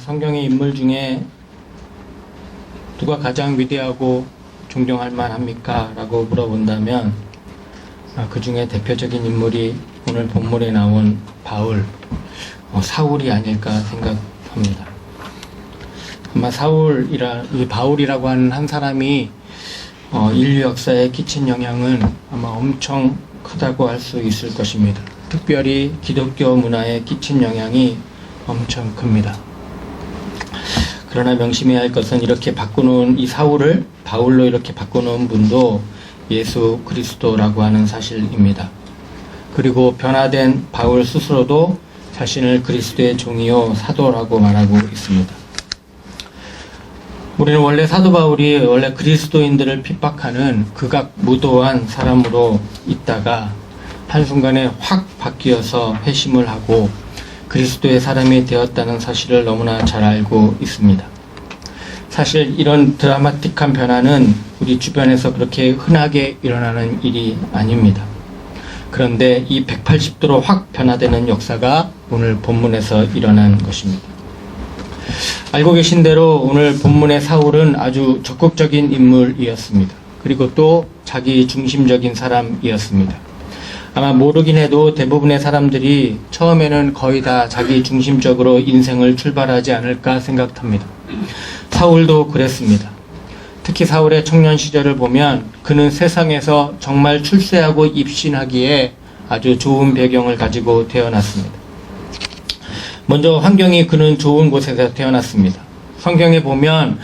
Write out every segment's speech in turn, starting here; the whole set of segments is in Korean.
성경의 인물 중에 누가 가장 위대하고 존경할 만합니까? 라고 물어본다면 그 중에 대표적인 인물이 오늘 본문에 나온 바울, 사울이 아닐까 생각합니다. 아마 이 바울이라고 하는 한 사람이 인류 역사에 끼친 영향은 아마 엄청 크다고 할 수 있을 것입니다. 특별히 기독교 문화에 끼친 영향이 엄청 큽니다. 그러나 명심해야 할 것은 이렇게 바꿔놓은 이 사울을 바울로 이렇게 바꿔놓은 분도 예수 그리스도라고 하는 사실입니다. 그리고 변화된 바울 스스로도 자신을 그리스도의 종이요 사도라고 말하고 있습니다. 우리는 원래 사도 바울이 원래 그리스도인들을 핍박하는 극악무도한 사람으로 있다가 한순간에 확 바뀌어서 회심을 하고 그리스도의 사람이 되었다는 사실을 너무나 잘 알고 있습니다. 사실 이런 드라마틱한 변화는 우리 주변에서 그렇게 흔하게 일어나는 일이 아닙니다. 그런데 이 180도로 확 변화되는 역사가 오늘 본문에서 일어난 것입니다. 알고 계신 대로 오늘 본문의 사울은 아주 적극적인 인물이었습니다. 그리고 또 자기 중심적인 사람이었습니다. 아마 모르긴 해도 대부분의 사람들이 처음에는 거의 다 자기 중심적으로 인생을 출발하지 않을까 생각합니다. 사울도 그랬습니다. 특히 사울의 청년 시절을 보면 그는 세상에서 정말 출세하고 입신하기에 아주 좋은 배경을 가지고 태어났습니다. 먼저 환경이 그는 좋은 곳에서 태어났습니다. 성경에 보면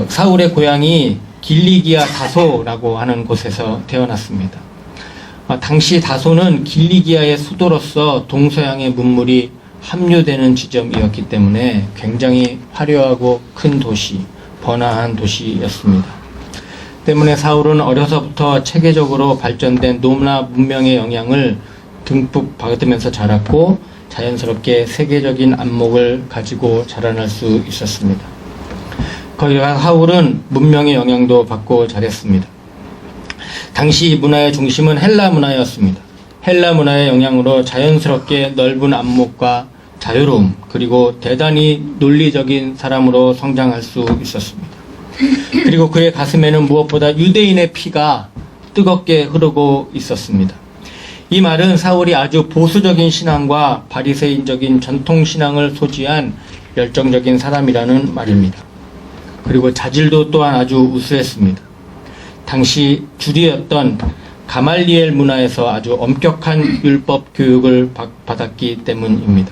사울의 고향이 길리기아 다소라고 하는 곳에서 태어났습니다. 당시 다소는 길리기아의 수도로서 동서양의 문물이 합류되는 지점이었기 때문에 굉장히 화려하고 큰 도시, 번화한 도시였습니다. 때문에 사울은 어려서부터 체계적으로 발전된 노마 문명의 영향을 듬뿍 받으면서 자랐고 자연스럽게 세계적인 안목을 가지고 자라날 수 있었습니다. 거기다 사울은 문명의 영향도 받고 자랐습니다. 당시 문화의 중심은 헬라 문화였습니다. 헬라 문화의 영향으로 자연스럽게 넓은 안목과 자유로움 그리고 대단히 논리적인 사람으로 성장할 수 있었습니다. 그리고 그의 가슴에는 무엇보다 유대인의 피가 뜨겁게 흐르고 있었습니다. 이 말은 사울이 아주 보수적인 신앙과 바리새인적인 전통 신앙을 소지한 열정적인 사람이라는 말입니다. 그리고 자질도 또한 아주 우수했습니다. 당시 주류였던 가말리엘 문화에서 아주 엄격한 율법 교육을 받았기 때문입니다.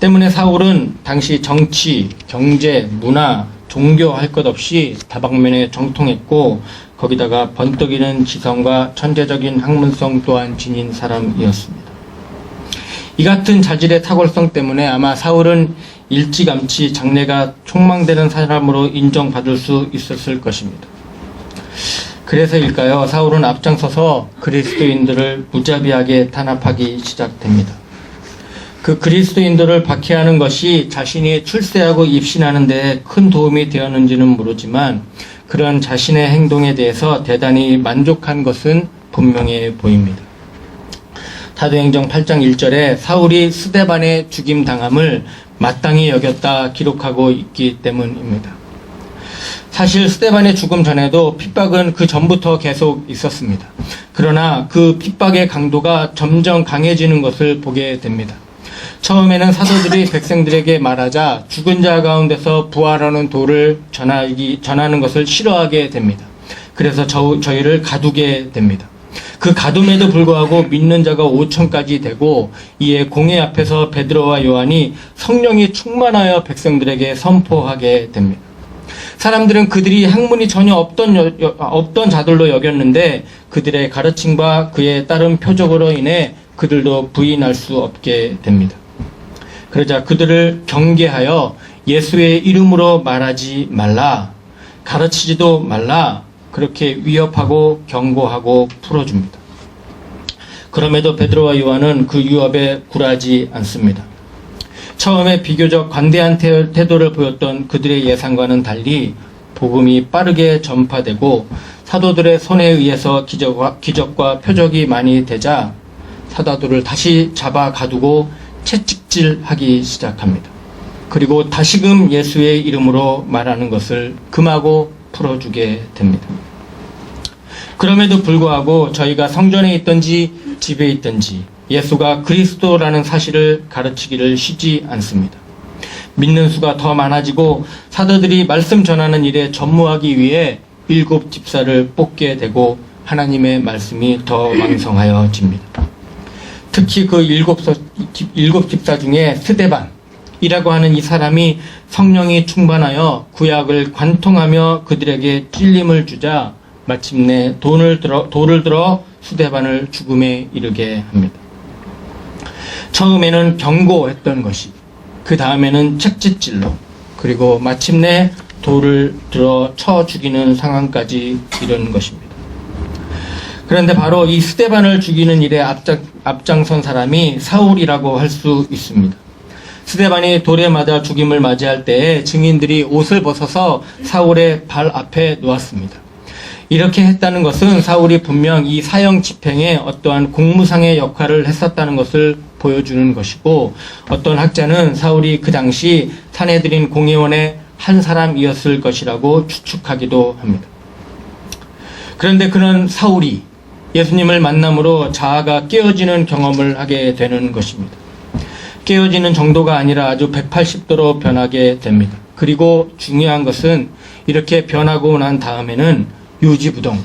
때문에 사울은 당시 정치, 경제, 문화, 종교 할 것 없이 다방면에 정통했고 거기다가 번뜩이는 지성과 천재적인 학문성 또한 지닌 사람이었습니다. 이 같은 자질의 탁월성 때문에 아마 사울은 일찌감치 장래가 촉망되는 사람으로 인정받을 수 있었을 것입니다. 그래서일까요? 사울은 앞장서서 그리스도인들을 무자비하게 탄압하기 시작됩니다. 그 그리스도인들을 박해하는 것이 자신이 출세하고 입신하는 데 큰 도움이 되었는지는 모르지만 그런 자신의 행동에 대해서 대단히 만족한 것은 분명해 보입니다. 사도행전 8장 1절에 사울이 스데반의 죽임당함을 마땅히 여겼다 기록하고 있기 때문입니다. 사실 스데반의 죽음 전에도 핍박은 그 전부터 계속 있었습니다. 그러나 그 핍박의 강도가 점점 강해지는 것을 보게 됩니다. 처음에는 사도들이 백성들에게 말하자 죽은 자 가운데서 부활하는 도를 전하는 것을 싫어하게 됩니다. 그래서 저희를 가두게 됩니다. 그 가둠에도 불구하고 믿는 자가 5천까지 되고 이에 공회 앞에서 베드로와 요한이 성령이 충만하여 백성들에게 선포하게 됩니다. 사람들은 그들이 학문이 전혀 없던 자들로 여겼는데 그들의 가르침과 그에 따른 표적으로 인해 그들도 부인할 수 없게 됩니다. 그러자 그들을 경계하여 예수의 이름으로 말하지 말라, 가르치지도 말라 그렇게 위협하고 경고하고 풀어줍니다. 그럼에도 베드로와 요한은 그 유업에 굴하지 않습니다. 처음에 비교적 관대한 태도를 보였던 그들의 예상과는 달리 복음이 빠르게 전파되고 사도들의 손에 의해서 기적과 표적이 많이 되자 사도들을 다시 잡아 가두고 채찍질하기 시작합니다. 그리고 다시금 예수의 이름으로 말하는 것을 금하고 풀어주게 됩니다. 그럼에도 불구하고 저희가 성전에 있든지 집에 있든지 예수가 그리스도라는 사실을 가르치기를 쉬지 않습니다. 믿는 수가 더 많아지고 사도들이 말씀 전하는 일에 전무하기 위해 7 집사를 뽑게 되고 하나님의 말씀이 더 왕성하여집니다. 특히 그 7 집사 중에 스데반이라고 하는 이 사람이 성령이 충만하여 구약을 관통하며 그들에게 찔림을 주자 마침내 돌을 들어 스데반을 죽음에 이르게 합니다. 처음에는 경고했던 것이 그 다음에는 책짓질로 그리고 마침내 돌을 들어 쳐 죽이는 상황까지 이른 것입니다. 그런데 바로 이 스데반을 죽이는 일에 앞장선 사람이 사울이라고 할 수 있습니다. 스데반이 돌에 맞아 죽임을 맞이할 때에 증인들이 옷을 벗어서 사울의 발 앞에 놓았습니다. 이렇게 했다는 것은 사울이 분명 이 사형 집행에 어떠한 공무상의 역할을 했었다는 것을 보여주는 것이고, 어떤 학자는 사울이 그 당시 산헤드린 공회원의 한 사람이었을 것이라고 추측하기도 합니다. 그런데 그런 사울이 예수님을 만남으로 자아가 깨어지는 경험을 하게 되는 것입니다. 깨어지는 정도가 아니라 아주 180도로 변하게 됩니다. 그리고 중요한 것은 이렇게 변하고 난 다음에는 유지부동,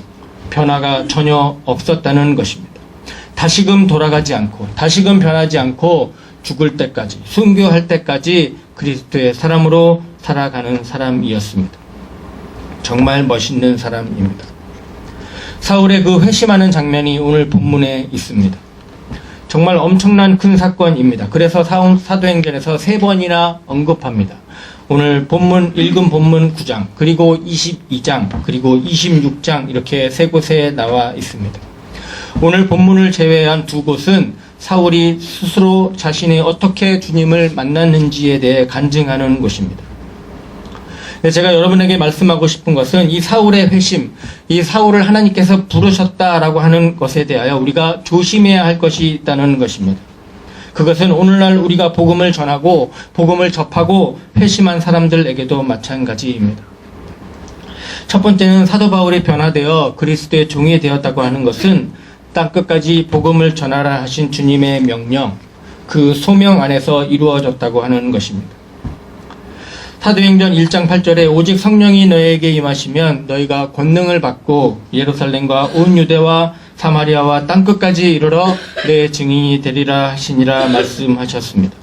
변화가 전혀 없었다는 것입니다. 다시금 돌아가지 않고, 다시금 변하지 않고 죽을 때까지, 순교할 때까지 그리스도의 사람으로 살아가는 사람이었습니다. 정말 멋있는 사람입니다. 사울의 그 회심하는 장면이 오늘 본문에 있습니다. 정말 엄청난 큰 사건입니다. 그래서 사도행전에서 3번이나 언급합니다. 오늘 읽은 본문 9장, 그리고 22장, 그리고 26장 이렇게 3곳에 나와 있습니다. 오늘 본문을 제외한 2곳은 사울이 스스로 자신이 어떻게 주님을 만났는지에 대해 간증하는 곳입니다. 제가 여러분에게 말씀하고 싶은 것은 이 사울의 회심, 이 사울을 하나님께서 부르셨다라고 하는 것에 대하여 우리가 조심해야 할 것이 있다는 것입니다. 그것은 오늘날 우리가 복음을 전하고 복음을 접하고 회심한 사람들에게도 마찬가지입니다. 첫 번째는 사도 바울이 변화되어 그리스도의 종이 되었다고 하는 것은 땅끝까지 복음을 전하라 하신 주님의 명령, 그 소명 안에서 이루어졌다고 하는 것입니다. 사도행전 1장 8절에 오직 성령이 너에게 임하시면 너희가 권능을 받고 예루살렘과 온 유대와 사마리아와 땅끝까지 이르러 내 증인이 되리라 하시니라 말씀하셨습니다.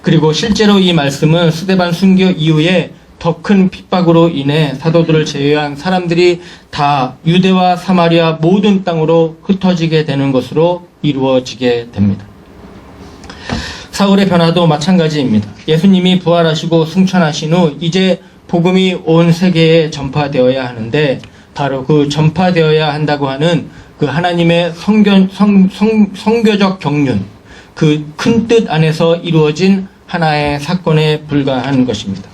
그리고 실제로 이 말씀은 스데반 순교 이후에 더 큰 핍박으로 인해 사도들을 제외한 사람들이 다 유대와 사마리아 모든 땅으로 흩어지게 되는 것으로 이루어지게 됩니다. 사울의 변화도 마찬가지입니다. 예수님이 부활하시고 승천하신 후 이제 복음이 온 세계에 전파되어야 하는데 바로 그 전파되어야 한다고 하는 그 하나님의 성교적 경륜, 그 큰 뜻 안에서 이루어진 하나의 사건에 불과한 것입니다.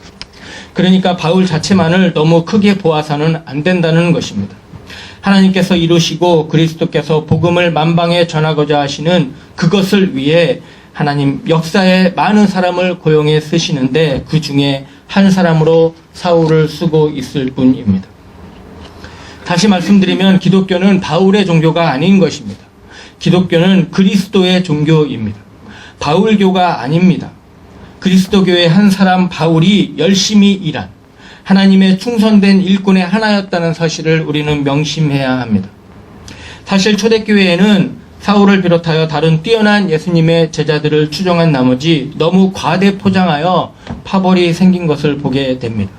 그러니까 바울 자체만을 너무 크게 보아서는 안 된다는 것입니다. 하나님께서 이루시고 그리스도께서 복음을 만방에 전하고자 하시는 그것을 위해 하나님 역사에 많은 사람을 고용해 쓰시는데 그 중에 한 사람으로 사울을 쓰고 있을 뿐입니다. 다시 말씀드리면 기독교는 바울의 종교가 아닌 것입니다. 기독교는 그리스도의 종교입니다. 바울교가 아닙니다. 그리스도교의 한 사람 바울이 열심히 일한 하나님의 충성된 일꾼의 하나였다는 사실을 우리는 명심해야 합니다. 사실 초대교회에는 사울을 비롯하여 다른 뛰어난 예수님의 제자들을 추종한 나머지 너무 과대 포장하여 파벌이 생긴 것을 보게 됩니다.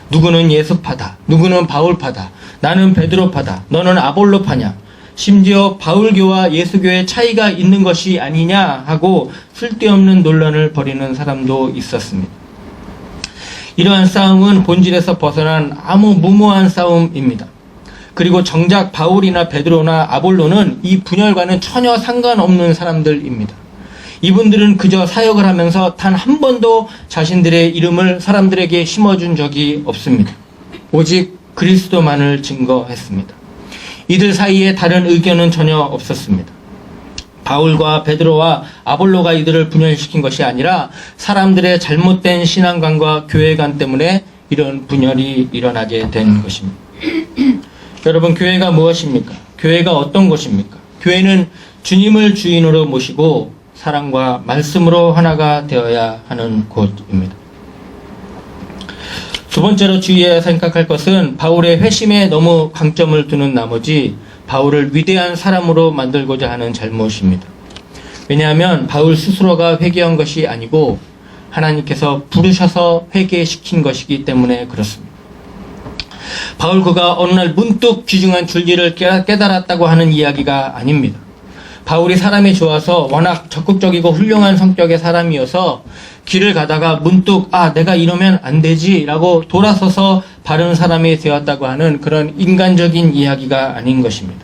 누구는 예수파다, 누구는 바울파다, 나는 베드로파다, 너는 아볼로파냐, 심지어 바울교와 예수교의 차이가 있는 것이 아니냐 하고 쓸데없는 논란을 벌이는 사람도 있었습니다. 이러한 싸움은 본질에서 벗어난 아무 무모한 싸움입니다. 그리고 정작 바울이나 베드로나 아볼로는 이 분열과는 전혀 상관없는 사람들입니다. 이분들은 그저 사역을 하면서 단 한 번도 자신들의 이름을 사람들에게 심어준 적이 없습니다. 오직 그리스도만을 증거했습니다. 이들 사이에 다른 의견은 전혀 없었습니다. 바울과 베드로와 아볼로가 이들을 분열시킨 것이 아니라 사람들의 잘못된 신앙관과 교회관 때문에 이런 분열이 일어나게 된 것입니다. 여러분, 교회가 무엇입니까? 교회가 어떤 곳입니까? 교회는 주님을 주인으로 모시고 사랑과 말씀으로 하나가 되어야 하는 곳입니다. 두 번째로 주의해야 생각할 것은 바울의 회심에 너무 강점을 두는 나머지 바울을 위대한 사람으로 만들고자 하는 잘못입니다. 왜냐하면 바울 스스로가 회개한 것이 아니고 하나님께서 부르셔서 회개시킨 것이기 때문에 그렇습니다. 바울 그가 어느 날 문득 귀중한 진리를 깨달았다고 하는 이야기가 아닙니다. 바울이 사람이 좋아서 워낙 적극적이고 훌륭한 성격의 사람이어서 길을 가다가 문득 내가 이러면 안 되지 라고 돌아서서 바른 사람이 되었다고 하는 그런 인간적인 이야기가 아닌 것입니다.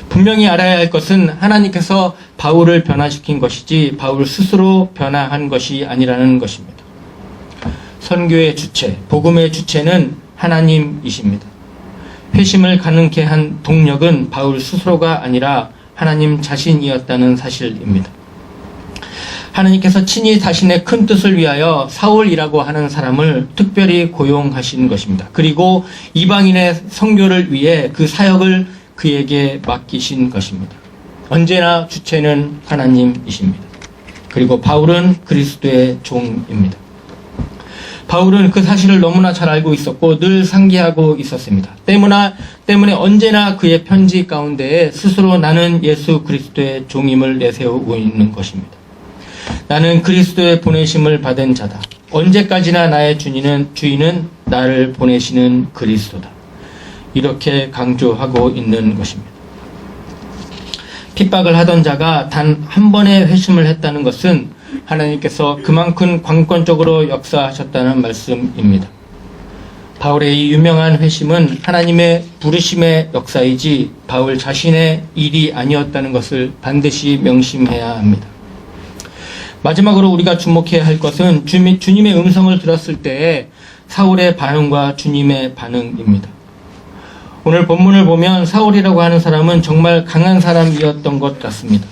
분명히 알아야 할 것은 하나님께서 바울을 변화시킨 것이지 바울 스스로 변화한 것이 아니라는 것입니다. 선교의 주체, 복음의 주체는 하나님이십니다. 회심을 가능케 한 동력은 바울 스스로가 아니라 하나님 자신이었다는 사실입니다. 하나님께서 친히 자신의 큰 뜻을 위하여 사울이라고 하는 사람을 특별히 고용하신 것입니다. 그리고 이방인의 선교를 위해 그 사역을 그에게 맡기신 것입니다. 언제나 주체는 하나님이십니다. 그리고 바울은 그리스도의 종입니다. 바울은 그 사실을 너무나 잘 알고 있었고 늘 상기하고 있었습니다. 때문에 언제나 그의 편지 가운데에 스스로 나는 예수 그리스도의 종임을 내세우고 있는 것입니다. 나는 그리스도의 보내심을 받은 자다. 언제까지나 나의 주인은 나를 보내시는 그리스도다. 이렇게 강조하고 있는 것입니다. 핍박을 하던 자가 단 한 번의 회심을 했다는 것은 하나님께서 그만큼 관건적으로 역사하셨다는 말씀입니다. 바울의 이 유명한 회심은 하나님의 부르심의 역사이지 바울 자신의 일이 아니었다는 것을 반드시 명심해야 합니다. 마지막으로 우리가 주목해야 할 것은 주님의 음성을 들었을 때의 사울의 반응과 주님의 반응입니다. 오늘 본문을 보면 사울이라고 하는 사람은 정말 강한 사람이었던 것 같습니다.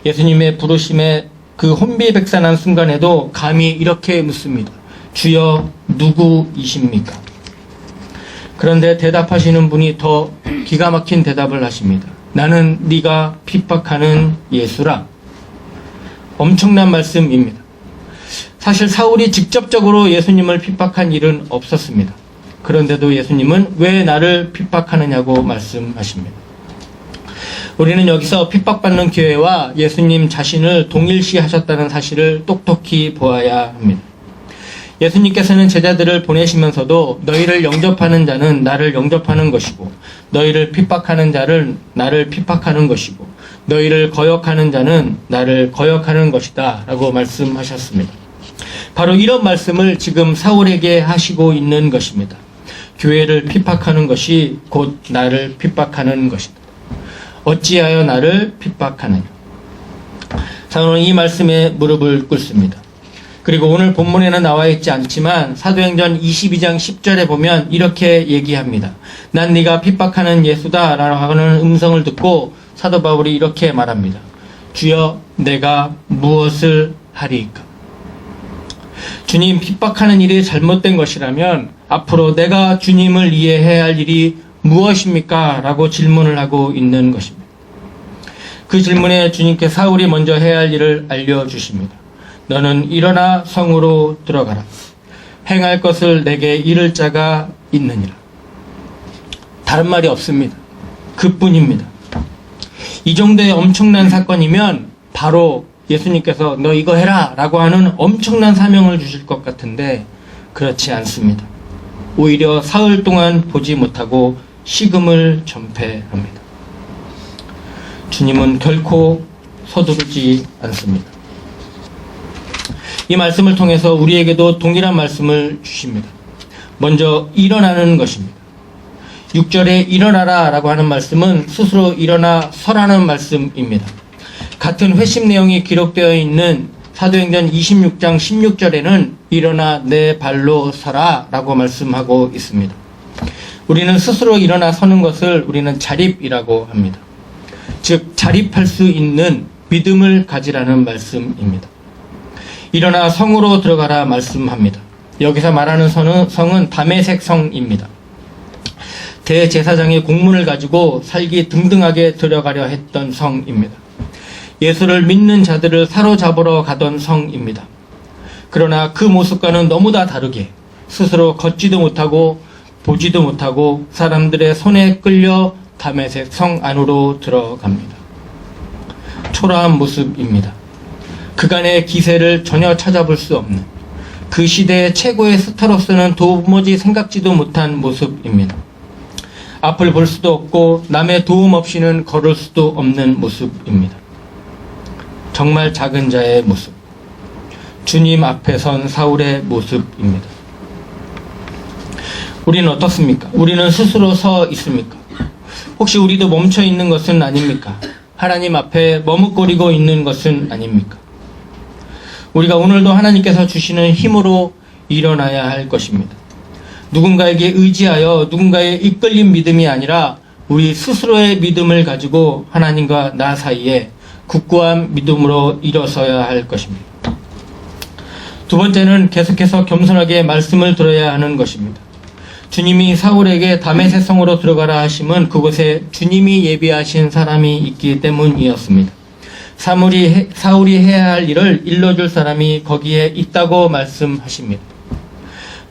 예수님의 부르심에 그 혼비백산한 순간에도 감히 이렇게 묻습니다. 주여 누구이십니까? 그런데 대답하시는 분이 더 기가 막힌 대답을 하십니다. 나는 네가 핍박하는 예수라. 엄청난 말씀입니다. 사실 사울이 직접적으로 예수님을 핍박한 일은 없었습니다. 그런데도 예수님은 왜 나를 핍박하느냐고 말씀하십니다. 우리는 여기서 핍박받는 교회와 예수님 자신을 동일시하셨다는 사실을 똑똑히 보아야 합니다. 예수님께서는 제자들을 보내시면서도 너희를 영접하는 자는 나를 영접하는 것이고 너희를 핍박하는 자를 나를 핍박하는 것이고 너희를 거역하는 자는 나를 거역하는 것이다 라고 말씀하셨습니다. 바로 이런 말씀을 지금 사울에게 하시고 있는 것입니다. 교회를 핍박하는 것이 곧 나를 핍박하는 것이다. 어찌하여 나를 핍박하느냐. 사울은 이 말씀에 무릎을 꿇습니다. 그리고 오늘 본문에는 나와 있지 않지만 사도행전 22장 10절에 보면 이렇게 얘기합니다. 난 네가 핍박하는 예수다 라고 하는 음성을 듣고 사도 바울이 이렇게 말합니다. 주여 내가 무엇을 하리이까? 주님 핍박하는 일이 잘못된 것이라면 앞으로 내가 주님을 이해해야 할 일이 무엇입니까? 라고 질문을 하고 있는 것입니다. 그 질문에 주님께 사울이 먼저 해야 할 일을 알려주십니다. 너는 일어나 성으로 들어가라. 행할 것을 내게 이를 자가 있느니라. 다른 말이 없습니다. 그뿐입니다. 이 정도의 엄청난 사건이면 바로 예수님께서 너 이거 해라 라고 하는 엄청난 사명을 주실 것 같은데 그렇지 않습니다. 오히려 사흘 동안 보지 못하고 식음을 전폐합니다. 주님은 결코 서두르지 않습니다. 이 말씀을 통해서 우리에게도 동일한 말씀을 주십니다. 먼저 일어나는 것입니다. 6절에 일어나라 라고 하는 말씀은 스스로 일어나 서라는 말씀입니다. 같은 회심 내용이 기록되어 있는 사도행전 26장 16절에는 일어나 내 발로 서라 라고 말씀하고 있습니다. 우리는 스스로 일어나 서는 것을 우리는 자립이라고 합니다. 즉 자립할 수 있는 믿음을 가지라는 말씀입니다. 일어나 성으로 들어가라 말씀합니다. 여기서 말하는 성은 다메섹 성입니다. 대제사장의 공문을 가지고 살기 등등하게 들어가려 했던 성입니다. 예수를 믿는 자들을 사로잡으러 가던 성입니다. 그러나 그 모습과는 너무나 다르게 스스로 걷지도 못하고 보지도 못하고 사람들의 손에 끌려 다메섹 성 안으로 들어갑니다. 초라한 모습입니다. 그간의 기세를 전혀 찾아볼 수 없는, 그 시대의 최고의 스타로서는 도무지 생각지도 못한 모습입니다. 앞을 볼 수도 없고 남의 도움 없이는 걸을 수도 없는 모습입니다. 정말 작은 자의 모습, 주님 앞에 선 사울의 모습입니다. 우리는 어떻습니까? 우리는 스스로 서 있습니까? 혹시 우리도 멈춰 있는 것은 아닙니까? 하나님 앞에 머뭇거리고 있는 것은 아닙니까? 우리가 오늘도 하나님께서 주시는 힘으로 일어나야 할 것입니다. 누군가에게 의지하여 누군가의 이끌린 믿음이 아니라 우리 스스로의 믿음을 가지고 하나님과 나 사이에 굳고한 믿음으로 일어서야 할 것입니다. 두 번째는 계속해서 겸손하게 말씀을 들어야 하는 것입니다. 주님이 사울에게 다메섹 성으로 들어가라 하심은 그곳에 주님이 예비하신 사람이 있기 때문이었습니다. 사울이 해야 할 일을 일러줄 사람이 거기에 있다고 말씀하십니다.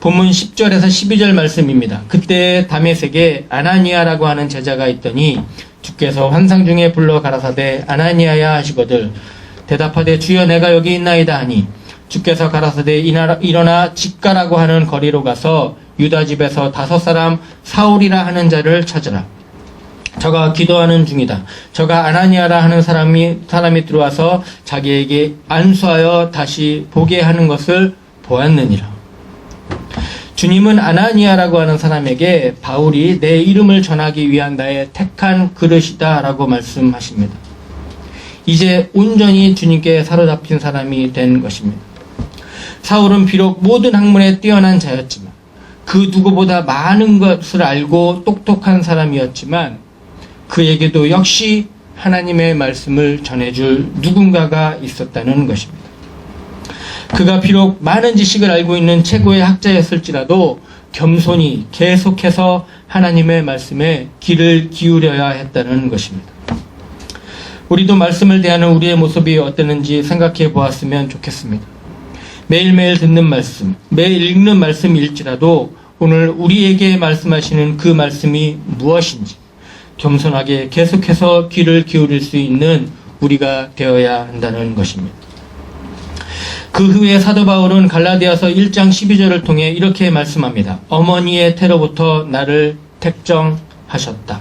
본문 10절에서 12절 말씀입니다. 그때 다메섹에 아나니아라고 하는 제자가 있더니 주께서 환상 중에 불러 가라사대 아나니아야 하시거늘 대답하되 주여 내가 여기 있나이다 하니 주께서 가라사대 일어나 집가라고 하는 거리로 가서 유다 집에서 5사람 사울이라 하는 자를 찾으라. 저가 기도하는 중이다. 저가 아나니아라 하는 사람이 들어와서 자기에게 안수하여 다시 보게 하는 것을 보았느니라. 주님은 아나니아라고 하는 사람에게 바울이 내 이름을 전하기 위한 나의 택한 그릇이다 라고 말씀하십니다. 이제 온전히 주님께 사로잡힌 사람이 된 것입니다. 사울은 비록 모든 학문에 뛰어난 자였지만 그 누구보다 많은 것을 알고 똑똑한 사람이었지만 그에게도 역시 하나님의 말씀을 전해줄 누군가가 있었다는 것입니다. 그가 비록 많은 지식을 알고 있는 최고의 학자였을지라도 겸손히 계속해서 하나님의 말씀에 귀를 기울여야 했다는 것입니다. 우리도 말씀을 대하는 우리의 모습이 어땠는지 생각해 보았으면 좋겠습니다. 매일매일 듣는 말씀, 매일 읽는 말씀일지라도 오늘 우리에게 말씀하시는 그 말씀이 무엇인지 겸손하게 계속해서 귀를 기울일 수 있는 우리가 되어야 한다는 것입니다. 그 후에 사도 바울은 갈라디아서 1장 12절을 통해 이렇게 말씀합니다. 어머니의 태로부터 나를 택정하셨다.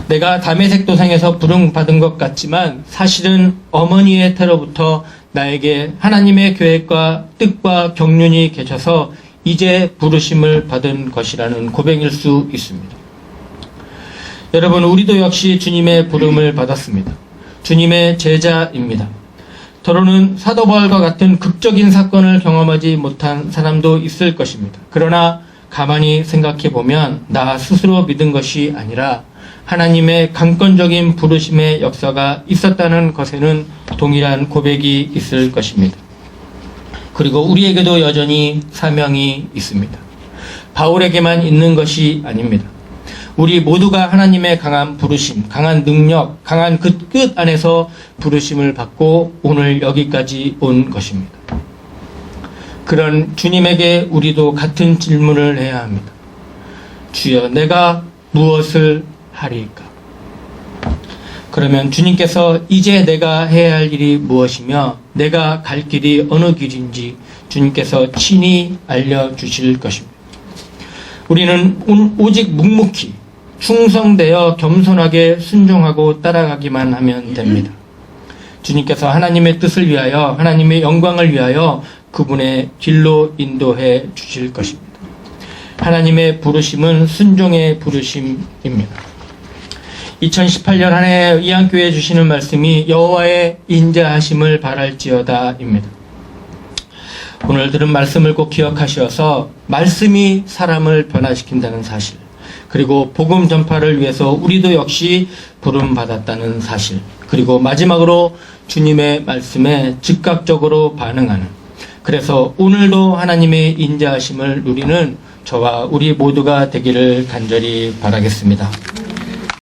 내가 다메섹 도상에서 부름받은 것 같지만 사실은 어머니의 태로부터 나에게 하나님의 계획과 뜻과 경륜이 계셔서 이제 부르심을 받은 것이라는 고백일 수 있습니다. 여러분, 우리도 역시 주님의 부름을 받았습니다. 주님의 제자입니다. 더러는 사도 바울과 같은 극적인 사건을 경험하지 못한 사람도 있을 것입니다. 그러나 가만히 생각해 보면 나 스스로 믿은 것이 아니라 하나님의 강권적인 부르심의 역사가 있었다는 것에는 동일한 고백이 있을 것입니다. 그리고 우리에게도 여전히 사명이 있습니다. 바울에게만 있는 것이 아닙니다. 우리 모두가 하나님의 강한 부르심, 강한 능력, 강한 그 끝 안에서 부르심을 받고 오늘 여기까지 온 것입니다. 그런 주님에게 우리도 같은 질문을 해야 합니다. 주여, 내가 무엇을 하리까? 그러면 주님께서 이제 내가 해야 할 일이 무엇이며 내가 갈 길이 어느 길인지 주님께서 친히 알려주실 것입니다. 우리는 오직 묵묵히 충성되어 겸손하게 순종하고 따라가기만 하면 됩니다. 주님께서 하나님의 뜻을 위하여 하나님의 영광을 위하여 그분의 길로 인도해 주실 것입니다. 하나님의 부르심은 순종의 부르심입니다. 2018년 한 해 이한교회에 주시는 말씀이 여호와의 인자하심을 바랄지어다입니다. 오늘 들은 말씀을 꼭 기억하셔서 말씀이 사람을 변화시킨다는 사실, 그리고 복음 전파를 위해서 우리도 역시 부름받았다는 사실, 그리고 마지막으로 주님의 말씀에 즉각적으로 반응하는, 그래서 오늘도 하나님의 인자하심을 누리는 저와 우리 모두가 되기를 간절히 바라겠습니다.